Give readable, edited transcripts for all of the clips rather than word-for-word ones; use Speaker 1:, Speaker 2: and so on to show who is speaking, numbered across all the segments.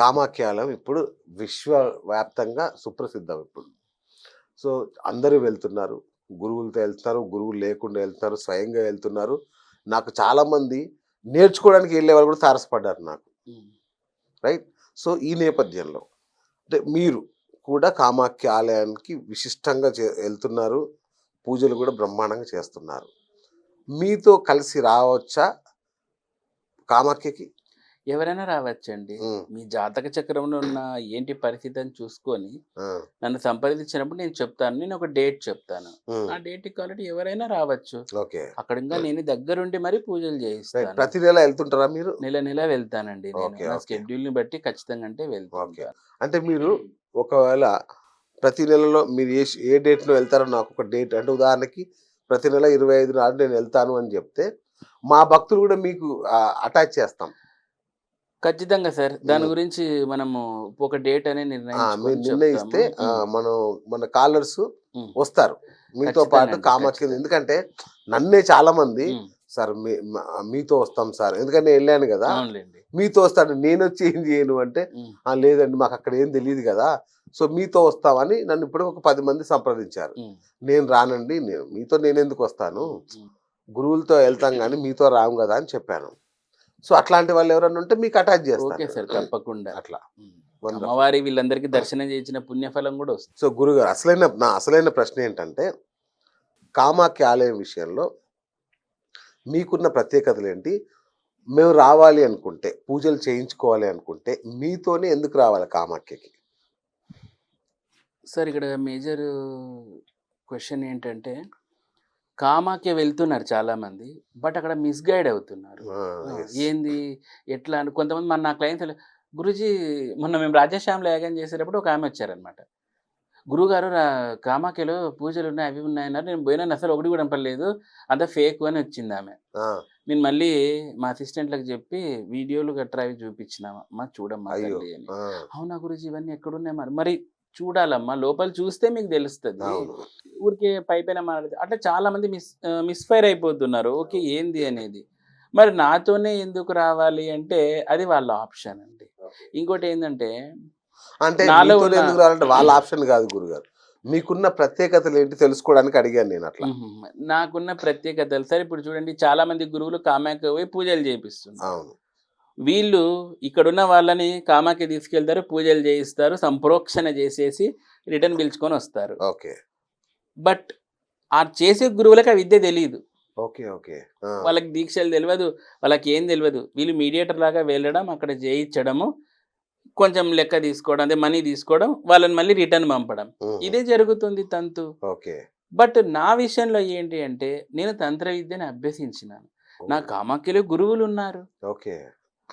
Speaker 1: కామాఖ్యాలం ఇప్పుడు విశ్వవ్యాప్తంగా సుప్రసిద్ధం ఇప్పుడు. సో, అందరూ వెళ్తున్నారు. గురువులతో ఎళ్తున్నారు, గురువులు లేకుండా ఎళ్తున్నారు, స్వయంగా ఎళ్తున్నారు. నాకు చాలామంది నేర్చుకోవడానికి ఎళ్ళేవాళ్ళు కూడా తారసపడ్డారు నాకు.
Speaker 2: హ్మ్.
Speaker 1: రైట్? సో, ఈ నేపథ్యంలో అంటే మీరు కూడా కామాఖ్య ఆలయానికి విశిష్టంగా ఎళ్తున్నారు. పూజలు కూడా బ్రహ్మాండంగా చేస్తున్నారు. మీతో కలిసి రావచ్చా కామాఖ్యకి?
Speaker 2: ఎవరైనా రావచ్చండి.
Speaker 1: హ్మ్.
Speaker 2: మీ జాతక చక్రంలో ఉన్న ఏంటి పరిస్థితి అని చూసుకొని,
Speaker 1: ఆ!
Speaker 2: నన్ను సంప్రదించినప్పుడు నేను చెప్తాను. నేను ఒక డేట్ చెప్తాను.
Speaker 1: హ్మ్.
Speaker 2: ఆ డేట్‌కి కావాలంటే ఎవరైనా రావచ్చు.
Speaker 1: ఓకే.
Speaker 2: అక్కడ ఇంగా నేను దగ్గరుండి మరీ పూజలు
Speaker 1: రైట్.
Speaker 2: చేయిస్తాను.
Speaker 1: ప్రతి నెల ఎళ్తుంటారా మీరు?
Speaker 2: నెల నెల వెళ్తానండి నేను.
Speaker 1: ఓకే.
Speaker 2: నా
Speaker 1: ఓకే.
Speaker 2: స్కెడ్యూల్‌ని బట్టి ఖచ్చితంగా అంటే వెళ్తూ
Speaker 1: ఓకే.
Speaker 2: ఉంటాను.
Speaker 1: అంటే మీరు ఒకవేళ ప్రతి నెలలో మీరు ఏ డేట్‌లో వెళ్తారో నాకొక డేట్ అంటే ఉదాహరణకి ప్రతి నెల 25 నాడు నేనెళ్తాను అని జెప్తే, మా భక్తులు గూడా మీకు అటాచ్ చేస్తాం.
Speaker 2: ఖచ్చితంగా సార్. దాని
Speaker 1: హ్మ్.
Speaker 2: గురించి మనము ఒక డేట్ అనేది
Speaker 1: మీరు
Speaker 2: నిర్ణయించుకొని చెప్తాము.
Speaker 1: నిర్ణయిస్తే మన కాలర్సు
Speaker 2: హ్మ్.
Speaker 1: వస్తారు. మీతో
Speaker 2: ఖచ్చితంగా
Speaker 1: పాటు
Speaker 2: అండి.
Speaker 1: కామాఖ్య
Speaker 2: ఖచ్చితంగా.
Speaker 1: ఎందుకంటే నన్నే చాలామంది
Speaker 2: హ్మ్.
Speaker 1: సార్ మీతో వస్తాం సార్. ఎందుకంటే నేను ఎళ్ళాను గదా!
Speaker 2: అవునులెండి.
Speaker 1: మీతో వస్తాను. నేనొచ్చి ఏం జేయను అంటే,
Speaker 2: హ్మ్.
Speaker 1: లేదండి మాకక్కడ ఏం తెలీదు గదా! సో, మీతో వస్తామని నన్ను ఇప్పటికి ఒక 10 మంది సంప్రదించారు.
Speaker 2: హ్మ్.
Speaker 1: నేను రానండి. మీతో నేనెందుకొస్తాను?
Speaker 2: హ్మ్. హ్మ్.
Speaker 1: గురువులతో ఎళ్తాం గానీ మీతో రాము గదా! అని చెప్పాను. సో, అట్లాంటి వాళ్ళు ఎవరైనా ఉంటే మీకు అటాచ్
Speaker 2: ఓకే
Speaker 1: జేస్తాను.
Speaker 2: సార్. తప్పకుండా.
Speaker 1: అట్లా.
Speaker 2: హ్మ్.
Speaker 1: వండర్‌ఫుల్.
Speaker 2: అమ్మవారి వీళ్ళందరికీ దర్శనం చేయించిన పుణ్యఫలం గూడా వస్తుంది.
Speaker 1: సో, గురుగారు నా అసలైన ప్రశ్న ఏంటంటే, కామాఖ్య ఆలయం విషయంలో మీకున్న ప్రత్యేకతలేంటి? మేము రావాలి అనుకుంటే, పూజలు చేయించుకోవాలి అనుకుంటే, మీతోనే ఎందుకు రావాలి కామాఖ్యకి?
Speaker 2: సార్ ఇక్కడ మేజర్ క్వెషన్ ఏంటంటే, కామాఖ్య వెళ్తున్నారు చాలామంది. బట్ అక్కడ మిస్‌గైడ్ అవుతున్నారు.
Speaker 1: ఆ!
Speaker 2: ఆ!
Speaker 1: యెస్.
Speaker 2: ఏంది? ఎట్లా అని కొంతమంది నా క్లయింట్స్ గురూజీ మొన్న మేము రాజశ్యామలో యాగం చేసేటప్పుడు ఒక ఆమె వచ్చారనమాట. గురువుగారు కామాఖ్యలో పూజలున్నాయి, అవి ఉన్నాయన్నారు. నేను పోయినాను అసలు ఒకటి కూడా కనపడలేదు. అంతా ఫేకు అని వచ్చిందామె.
Speaker 1: ఆ!
Speaker 2: నేను మళ్ళీ మా అసిస్టెంట్‌లకి జెప్పి వీడియోలు గట్రా అవి చూపించినా. అమ్మ చూడమ్మా
Speaker 1: అయ్యో!
Speaker 2: తల్లి అని.
Speaker 1: ఆ!
Speaker 2: అవునా గురూజీ ఇవన్నీ ఎక్కడున్నాయి మరి? మరి చూడాలమ్మా లోపల చూస్తే మీకు తెలుస్తది.
Speaker 1: అవును.
Speaker 2: ఊరికే పైపైన మాట్లాడితే అట్లా చాలామంది మిస్‌ఫైర్ అయిపోతున్నారు. ఓకే. ఏంది అనేది. మరి నాతోనే ఎందుకు రావాలి అంటే అది వాళ్ళ ఆప్షన్ అండి.
Speaker 1: ఓకే.
Speaker 2: ఇంకోటేందంటే
Speaker 1: అంటే
Speaker 2: నాలో
Speaker 1: మీతోనే
Speaker 2: ఉన్న
Speaker 1: ఎందుకు రావాలంటే వాళ్ళ ఆప్షన్ గాదు గురుగారు. మీకున్న ప్రత్యేకతలేంటి తెలుసుకోవడానికి అడిగాను నేనట్లా.
Speaker 2: నాకున్న ప్రత్యేకతలు సార్ ఇప్పుడు చూడండి చాలామంది గురువులు కామాఖ్య పోయి పూజలు చేపిస్తున్నారు.
Speaker 1: అవును.
Speaker 2: వీళ్ళు ఇక్కడున్న వాళ్ళని కామాఖ్య తీసుకెళ్తారు, పూజలు చేయిస్తారు, సంప్రోక్షణ చేసేసి రిటర్న్ పిలుచుకొనొస్తారు.
Speaker 1: ఓకే.
Speaker 2: బట్ ఆ చేసే గురువులకి ఆ విద్య తెలీదు.
Speaker 1: ఓకే. ఓకే. ఆ!
Speaker 2: వాళ్ళకి దీక్షలు తెలవదు. వాళ్ళకేం తెలవదు. వీళ్ళు మీడియేటర్ లాగా వెళ్ళడం, అక్కడ చేయించడము, కొంచెం లెక్క తీసుకోవడం, అదే మనీ తీసుకోవడం, వాళ్ళని మళ్ళీ రిటర్న్ పంపడం.
Speaker 1: హుహు.
Speaker 2: ఇదే జరుగుతుంది తంతు.
Speaker 1: ఓకే.
Speaker 2: బట్ నా విషయంలో ఏంటి అంటే, నేను తంత్ర విద్యని అభ్యసించినాను. నాకు
Speaker 1: ఓహ్!
Speaker 2: కామాఖ్యలో గురువులున్నారు.
Speaker 1: ఓకే.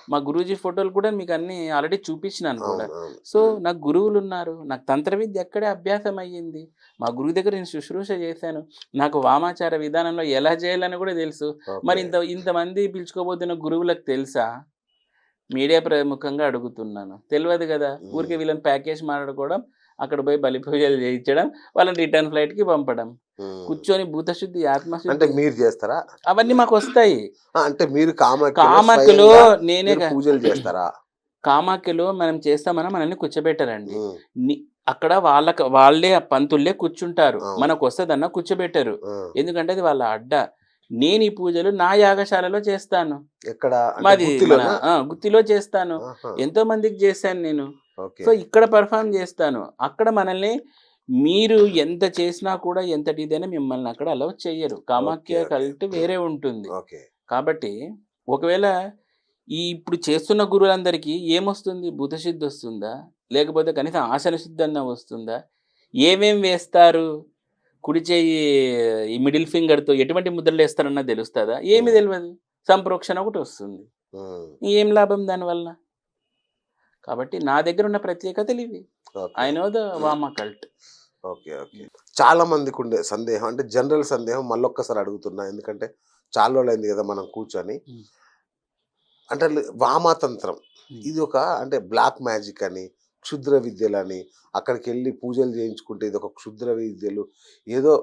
Speaker 2: మా గురూజీ ఫోటోలు కూడా మీకన్నీ ఆల్రెడీ చూపించినాను కూడా.
Speaker 1: అవును. అవును.
Speaker 2: సో, నాకు గురువులున్నారు. నాకు తంత్ర విద్య అక్కడే అభ్యాసం అయ్యింది. మా గురువు దగ్గర నేను శుశ్రూష చేశాను. నాకు వామాచార విధానంలో ఎలా చేయాలని కూడా తెలుసు. మరి
Speaker 1: ఓకే.
Speaker 2: ఇంతమంది పిలుచుకోబోతున్న గురువులకు తెలుసా? మీడియా ప్రముఖంగా అడుగుతున్నాను. తెలవదు గదా!
Speaker 1: హ్మ్.
Speaker 2: ఊరికే వీళ్ళని ప్యాకేజ్ మాట్లాడుకోవడం, అక్కడ పోయి బలి పూజలు చేయించడం, వాళ్ళని రిటర్న్ ఫ్లైట్‌కి పంపడం.
Speaker 1: హ్మ్.
Speaker 2: కూర్చొని భూతశుద్ధి,
Speaker 1: అంటే
Speaker 2: ఆత్మశుద్ధి
Speaker 1: మీరు జేస్తారా?
Speaker 2: అవన్నీ మాకొస్తాయి.
Speaker 1: అంటే మీరు కామాఖ్యలో
Speaker 2: కామాఖ్యలో
Speaker 1: స్వయంగా
Speaker 2: నేనే
Speaker 1: మీరు పూజలు జేస్తారా?
Speaker 2: కామాఖ్యలో మనం చేస్తామని మనల్ని కూర్చోబెట్టరండి.
Speaker 1: హ్మ్.
Speaker 2: ని అక్కడ వాళ్ళే ఆ పంతుల్లే కూర్చుంటారు.
Speaker 1: అవును.
Speaker 2: మనకొస్తదన్న కూర్చోబెట్టరు.
Speaker 1: ఆ!
Speaker 2: ఎందుకంటే అది వాళ్ళ అడ్డ. నేను ఈ పూజలు నా యాగశాలలో చేస్తాను.
Speaker 1: ఎక్కడ? అంటే
Speaker 2: మాది మన
Speaker 1: గుత్తిలోనా?
Speaker 2: గుత్తిలో చేస్తాను.
Speaker 1: ఆహా!
Speaker 2: ఎంతో మందికి చేశాను నేను.
Speaker 1: ఓకే.
Speaker 2: సో, ఇక్కడ పెర్ఫార్మ్ చేస్తాను. అక్కడ మనల్ని మీరు ఎంత చేసినా కూడా ఎంతటి ఇదైనా మిమ్మల్ని అక్కడ అలౌ చెయ్యరు.
Speaker 1: ఓకే.
Speaker 2: కామాఖ్య
Speaker 1: ఓకే.
Speaker 2: కల్ట్ వేరే ఉంటుంది.
Speaker 1: ఓకే.
Speaker 2: కాబట్టి ఒకవేళ ఇప్పుడు చేస్తున్న గురువులందరికీ ఏమొస్తుంది? భూతశుద్ధొస్తుందా? లేకపోతే కనీసం ఆసన శుద్ధన్నా వస్తుందా? ఏమేం వేస్తారు? కుడి చెయ్యి ఈ మిడిల్ ఫింగర్‌తో ఎటువంటి ముద్రలేస్తారన్నది తెలుస్తదా? ఏమి
Speaker 1: హ్మ్.
Speaker 2: తెలవదు. సంప్రోక్షణ ఒకటొస్తుంది.
Speaker 1: హ్మ్.
Speaker 2: ఏం లాభం దానివల్ల? కాబట్టి నా దగ్గరున్న ప్రత్యేకతలివి.
Speaker 1: ఓకే.
Speaker 2: ఐ నో ద వామా కల్ట్.
Speaker 1: ఓకే. ఓకే. చాలా మందికుండే సందేహం అంటే జనరల్ సందేహం మళ్ళొక్కసారి అడుగుతున్నా. ఎందుకంటే చాలా రోజులైంది గదా! మనం కూర్చొని.
Speaker 2: హ్మ్.
Speaker 1: అంటే వామాతంత్రం
Speaker 2: హ్మ్.
Speaker 1: ఇది ఒక అంటే బ్లాక్ మ్యాజిక్ అని, క్షుద్ర విద్యలని, అక్కడికెళ్ళి పూజలు చేయించుకుంటే ఇదొక క్షుద్ర విద్యలు, ఏదో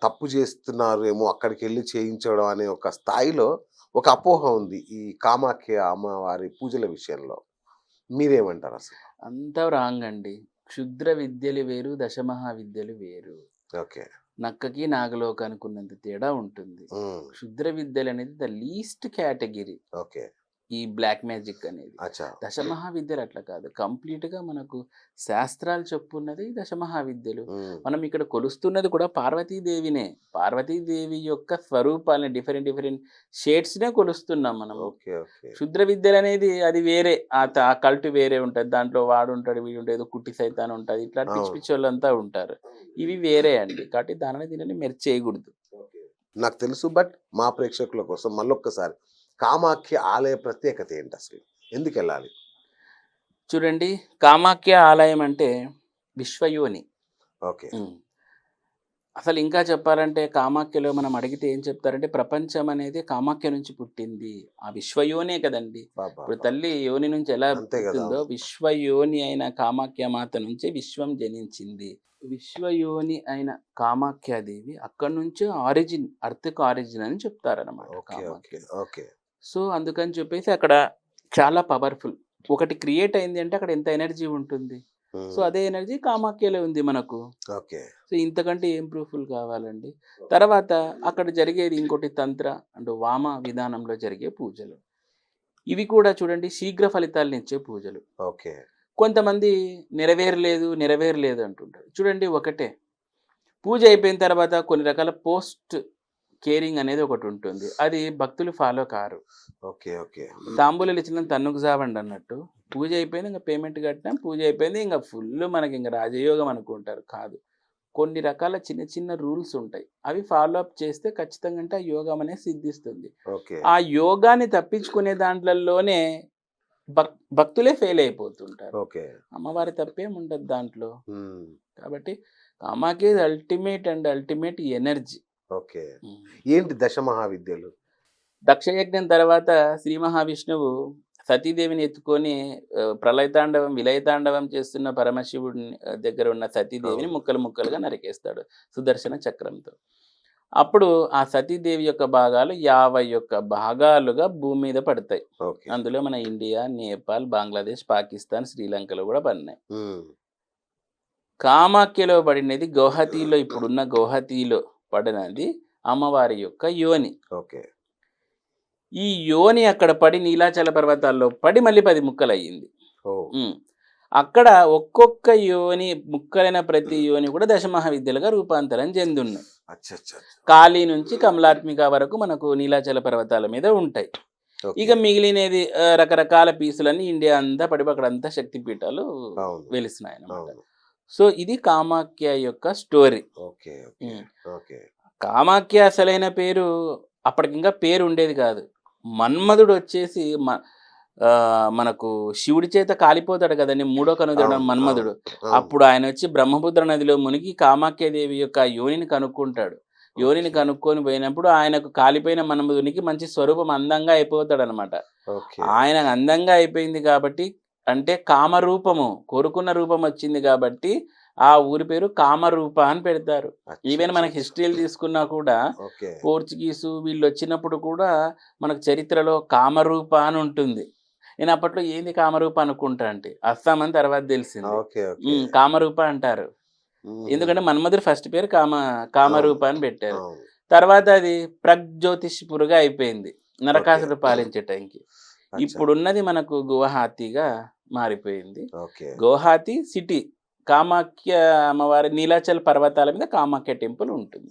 Speaker 1: తప్పు చేస్తున్నారేమో అక్కడికెళ్ళి చేయించడం అనే ఒక స్థాయిలో ఒక అపోహ ఉంది. ఈ కామాఖ్య అమ్మవారి పూజల విషయంలో. మీరేమంటారు అసలు?
Speaker 2: అంతా రాంగ్ అండి. క్షుద్ర విద్యలు వేరు, దశమహావిద్యలు వేరు.
Speaker 1: ఓకే.
Speaker 2: నక్కకి, నాగలోకానికి ఉన్నంత తేడా ఉంటుంది.
Speaker 1: హ్మ్.
Speaker 2: క్షుద్ర విద్యలనేది ద లీస్ట్ కేటగిరీ.
Speaker 1: ఓకే.
Speaker 2: ఈ బ్లాక్ మ్యాజిక్ అనేది.
Speaker 1: అచ్చా!
Speaker 2: దశమహావిద్యలు అట్లా కాదు. కంప్లీట్‌గా మనకు శాస్త్రాలు చెప్పున్నది దశమహావిద్యలు.
Speaker 1: హ్మ్.
Speaker 2: మనం ఇక్కడ కొలుస్తున్నది కూడా పార్వతీదేవినే. పార్వతీదేవి యొక్క స్వరూపాలని డిఫరెంట్ షేడ్స్‌నే కొలుస్తున్నాం మనము.
Speaker 1: ఓకే. ఓకే.
Speaker 2: క్షుద్ర విద్యలనేది అది వేరే. ఆ కల్ట్ వేరే ఉంటది. దాంట్లో వాడుంటాడు, వీడుంటాడు, ఏదో కుట్టి సైతాన్ ఉంటది. ఇట్లా పిచ్చి
Speaker 1: అవును.
Speaker 2: పిచ్చోళ్ళంతా ఉంటారు. ఇవి వేరే అండి. కాబట్టి దానిని దీనిని మెర్జ్ చేయకూడదు.
Speaker 1: నాకు తెలుసు. బట్ మా ప్రేక్షకుల కోసం మళ్ళొక్కసారి కామాఖ్య ఆలయ ప్రత్యేకత ఏంటి అసలు? ఎందుకెళ్ళాలి?
Speaker 2: చూడండి, కామాఖ్య ఆలయం అంటే విశ్వయోని.
Speaker 1: ఓకే.
Speaker 2: హ్మ్. అసలు ఇంకా చెప్పాలంటే కామాఖ్యలో మనం అడిగితే ఏం చెప్తారంటే ప్రపంచం అనేది కామాఖ్య నుంచి పుట్టింది. ఆ విశ్వయోనే కదండీ! ఇప్పుడు
Speaker 1: అబ్బబ్బా!
Speaker 2: తల్లి యోని నుంచి ఎలా
Speaker 1: అంతే గదా!
Speaker 2: పుట్టిందో
Speaker 1: అవును.
Speaker 2: విశ్వయోని అయిన కామాఖ్య మాత నుంచే విశ్వం జనించింది. విశ్వయోని అయిన కామాఖ్యాదేవి అక్కడి నుంచే ఆరిజిన్, ఎర్త్‌కి ఆరిజిన్ అని చెప్తారనమాట
Speaker 1: ఓకే. ఓకే.
Speaker 2: కామాఖ్యని.
Speaker 1: ఓకే.
Speaker 2: సో, అందుకని చెప్పేసి అక్కడ చాలా పవర్‌ఫుల్. ఒకటి క్రియేట్ అయింది అంటే అక్కడ ఎంత ఎనర్జీ ఉంటుంది. సో,
Speaker 1: హ్మ్.
Speaker 2: అదే ఎనర్జీ కామాఖ్యలో ఉంది మనకు.
Speaker 1: ఓకే.
Speaker 2: సో, ఇంతకంటే ఏం ప్రూఫ్‌లు కావాలండి. తర్వాత అక్కడ జరిగేది ఇంకోటి తంత్ర అంటే వామ విధానంలో జరిగే పూజలు. ఇవి కూడా చూడండి శీఘ్ర ఫలితాలనిచ్చే పూజలు.
Speaker 1: ఓకే.
Speaker 2: కొంతమంది నెరవేరలేదు అంటుంటారు. చూడండి ఒకటే. పూజ అయిపోయిన తర్వాత కొన్ని రకాల పోస్ట్ కేరింగ్ అనేది ఒకటుంటుంది. అది భక్తులు ఫాలో కారు.
Speaker 1: ఓకే. ఓకే.
Speaker 2: తాంబూలాలు ఇచ్చినంత తన్నుకు సావండి అన్నట్టు. పూజ అయిపోయింది. ఇంక పేమెంట్ కట్టినాం. పూజ అయిపోయింది. ఇంక ఫుల్లు మనకింక రాజయోగం అనుకుంటారు. కాదు. కొన్ని రకాల చిన్న చిన్న రూల్స్ ఉంటాయి. అవి ఫాలో అప్ చేస్తే ఖచ్చితంగా అంటే ఆ యోగం అనేది సిద్ధిస్తుంది.
Speaker 1: ఓకే.
Speaker 2: ఆ యోగాన్ని తప్పించుకునే దాంట్లల్లోనే భక్తులే ఫెయిల్ అయిపోతుంటారు.
Speaker 1: ఓకే.
Speaker 2: అమ్మవారి తప్పేం ఉండదు దాంట్లో.
Speaker 1: హ్మ్.
Speaker 2: కాబట్టి Kamakhya is ultimate energy.
Speaker 1: Okay.
Speaker 2: హ్మ్.
Speaker 1: ఏంటి దశమహావిద్యలు?
Speaker 2: దక్షయజ్ఞం తర్వాత శ్రీ మహావిష్ణువు సతీదేవిని ఎత్తుకొని ప్రళయతాండవం, విలయతాండవం చేస్తున్న పరమశివుడిని దగ్గర ఉన్న సతీదేవిని
Speaker 1: అవును.
Speaker 2: ముక్కలు ముక్కలుగా నరికేస్తాడు సుదర్శన చక్రంతో. అప్పుడు ఆ సతీదేవి యొక్క భాగాలు 51 భాగాలుగా భూమి మీద పడతాయి.
Speaker 1: ఓకే.
Speaker 2: అందులో మన ఇండియా, నేపాల్, బంగ్లాదేశ్, పాకిస్తాన్, శ్రీలంకలో కూడా పడినాయి.
Speaker 1: హ్మ్.
Speaker 2: కామాఖ్యలో పడినది గౌహతిలో, ఇప్పుడున్న గౌహతిలో పడినది అమ్మవారి యొక్క యోని.
Speaker 1: ఓకే.
Speaker 2: ఈ యోని అక్కడ పడి నీలాచల పర్వతాల్లో పడి మళ్ళీ 10 ముక్కలయ్యింది.
Speaker 1: ఓహ్!
Speaker 2: హ్మ్. అక్కడ ఒక్కొక్క యోని ముక్కలైన ప్రతి యోని కూడా దశమహావిద్యలుగా రూపాంతరం చెందున్నాయి.
Speaker 1: అచ్చచ్చ!
Speaker 2: కాళీ నుంచి కమలాత్మిక వరకు మనకు నీలాచల పర్వతాల మీద ఉంటాయి. ఇక
Speaker 1: ఓకే.
Speaker 2: మిగిలినది రకరకాల పీసులన్నీ ఇండియా అంతా పడి అక్కడంతా శక్తిపీఠాలు
Speaker 1: అవును.
Speaker 2: వెలిసినాయన్నమాట.
Speaker 1: అవును.
Speaker 2: సో, ఇది కామాఖ్య యొక్క స్టోరీ.
Speaker 1: ఓకే. ఓకే.
Speaker 2: హ్మ్.
Speaker 1: ఓకే.
Speaker 2: కామాఖ్య అసలైన పేరు అప్పటికింకా పేరు ఉండేది కాదు. మన్మధుడు వచ్చేసి మనకు శివుడి చేత కాలిపోతాడు కదండీ! మూడో కనుదొరడం
Speaker 1: అవును.
Speaker 2: మన్మధుడు.
Speaker 1: అవును. అవును.
Speaker 2: అప్పుడు ఆయనొచ్చి బ్రహ్మపుత్ర నదిలో మునిగి కామాఖ్యాదేవి యొక్క యోనిని కనుక్కుంటాడు. యోనిని
Speaker 1: ఓకే.
Speaker 2: కనుక్కొని పోయినప్పుడు ఆయనకు కాలిపోయిన మన్మధునికి మంచి స్వరూపం అందంగా అయిపోతాడనమాట.
Speaker 1: ఓకే.
Speaker 2: ఆయన అందంగా అయిపోయింది కాబట్టి అంటే కామరూపము కోరుకున్న రూపం వచ్చింది కాబట్టి ఆ ఊరి పేరు కామరూప అని పెడతారు. ఈవెన్ మనకి
Speaker 1: అచ్చచ్చచ్చ!
Speaker 2: హిస్టరీలు తీసుకున్నా కూడా
Speaker 1: ఓకే.
Speaker 2: పోర్చుగీసు వీళ్ళొచ్చినప్పుడు కూడా మనకు చరిత్రలో కామరూప అని ఉంటుంది. నేను అప్పట్లో ఏంది కామరూప అనుకుంటా అంటే అస్సాం అని తర్వాత తెలిసింది.
Speaker 1: ఓకే. ఓకే.
Speaker 2: కామరూప అంటారు.
Speaker 1: హుహు.
Speaker 2: ఎందుకంటే మన్మధుడి ఫస్ట్ పేరు
Speaker 1: అవును.
Speaker 2: కామరూప అని పెట్టారు.
Speaker 1: అవును.
Speaker 2: తర్వాత అది ప్రగ్జ్యోతిష్‌పుర్‌గా అయిపోయింది.
Speaker 1: ఓకే.
Speaker 2: నరకాసురుడు పాలించే టైంకి.
Speaker 1: అచ్చా!
Speaker 2: ఇప్పుడున్నది మనకు గువాహతిగా మారిపోయింది.
Speaker 1: ఓకే.
Speaker 2: గువాహతి సిటీ. కామాఖ్య అమ్మవారి నీలాచల్ పర్వతాల మీద కామాఖ్య టెంపుల్ ఉంటుంది.